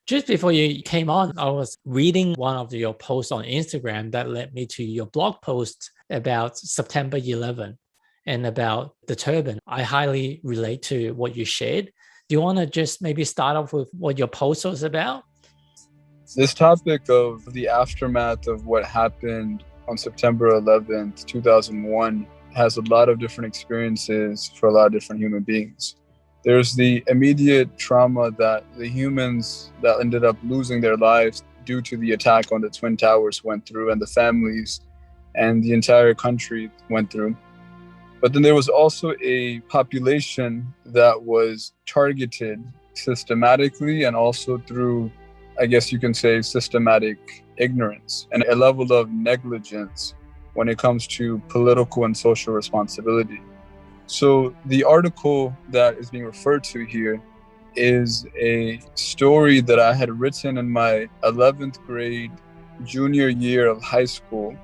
Just before you came on, I was reading one of your posts on Instagram that led me to your blog post about September 11 and about the turban. I highly relate to what you shared. Do you want to just maybe start off with what your post was about? This topic of the aftermath of what happened on September 11th, 2001 has a lot of different experiences for a lot of different human beings. There's the immediate trauma that the humans that ended up losing their lives due to the attack on the Twin Towers went through, and the families and the entire country went through. But then there was also a population that was targeted systematically and also through, I guess you can say, systematic ignorance and a level of negligence when it comes to political and social responsibility. So the article that is being referred to here is a story that I had written in my 11th grade junior year of high school.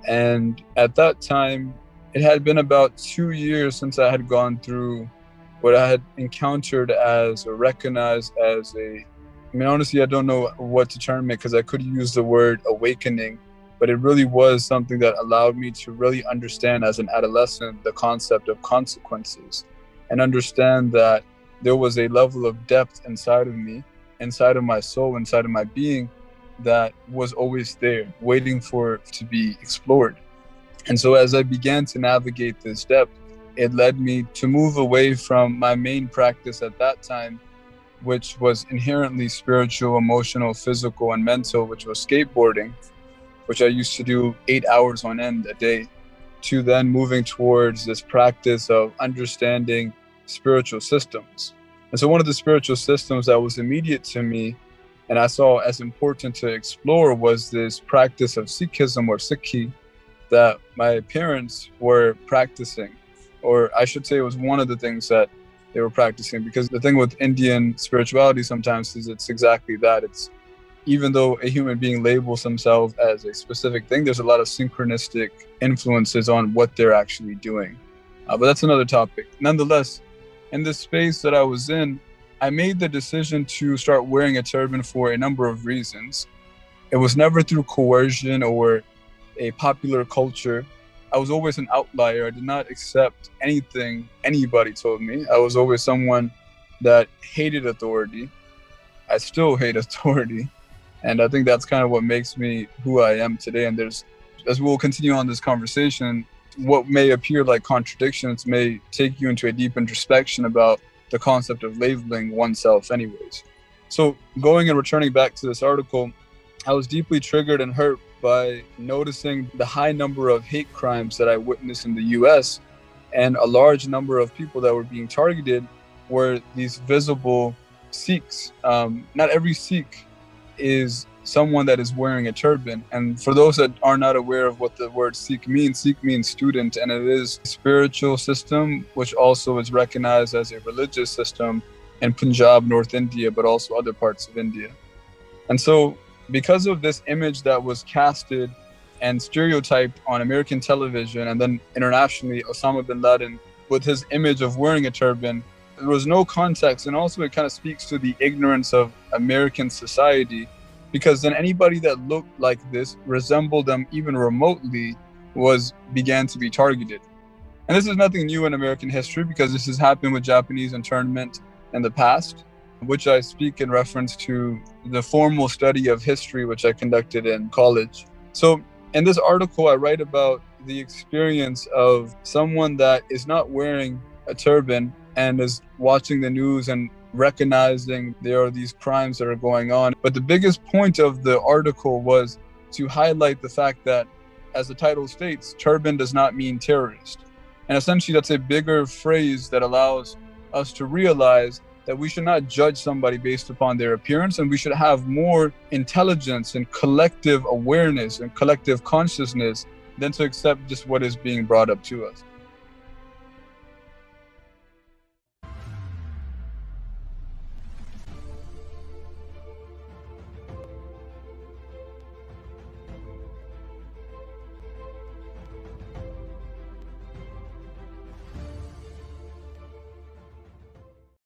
And at that time, it had been about 2 years since I had gone through what I had encountered as or recognized as honestly, I don't know what to term it because I could use the word awakening, but it really was something that allowed me to really understand as an adolescent the concept of consequences and understand that there was a level of depth inside of me, inside of my soul, inside of my being that was always there, waiting to be explored. And so as I began to navigate this depth, it led me to move away from my main practice at that time, which was inherently spiritual, emotional, physical, and mental, which was skateboarding, which I used to do 8 hours on end a day, to then moving towards this practice of understanding spiritual systems. And so one of the spiritual systems that was immediate to me and I saw as important to explore was this practice of Sikhism or Sikhi that my parents were practicing, or I should say it was one of the things that they were practicing, because the thing with Indian spirituality sometimes is it's exactly that. It's even though a human being labels themselves as a specific thing, there's a lot of synchronistic influences on what they're actually doing. But that's another topic. Nonetheless, in this space that I was in, I made the decision to start wearing a turban for a number of reasons. It was never through coercion or a popular culture. I was always an outlier. I did not accept anything anybody told me. I was always someone that hated authority. I still hate authority. And I think that's kind of what makes me who I am today. And as we'll continue on this conversation, what may appear like contradictions may take you into a deep introspection about the concept of labeling oneself anyways. So going and returning back to this article, I was deeply triggered and hurt by noticing the high number of hate crimes that I witnessed in the US, and a large number of people that were being targeted were these visible Sikhs. Not every Sikh is someone that is wearing a turban. And for those that are not aware of what the word Sikh means student, and it is a spiritual system, which also is recognized as a religious system in Punjab, North India, but also other parts of India. And so because of this image that was casted and stereotyped on American television and then internationally, Osama bin Laden, with his image of wearing a turban, there was no context. And also it kind of speaks to the ignorance of American society, because then anybody that looked like this, resembled them even remotely, began to be targeted. And this is nothing new in American history, because this has happened with Japanese internment in the past, which I speak in reference to the formal study of history, which I conducted in college. So in this article, I write about the experience of someone that is not wearing a turban and is watching the news and recognizing there are these crimes that are going on. But the biggest point of the article was to highlight the fact that, as the title states, turban does not mean terrorist. And essentially that's a bigger phrase that allows us to realize that we should not judge somebody based upon their appearance, and we should have more intelligence and collective awareness and collective consciousness than to accept just what is being brought up to us.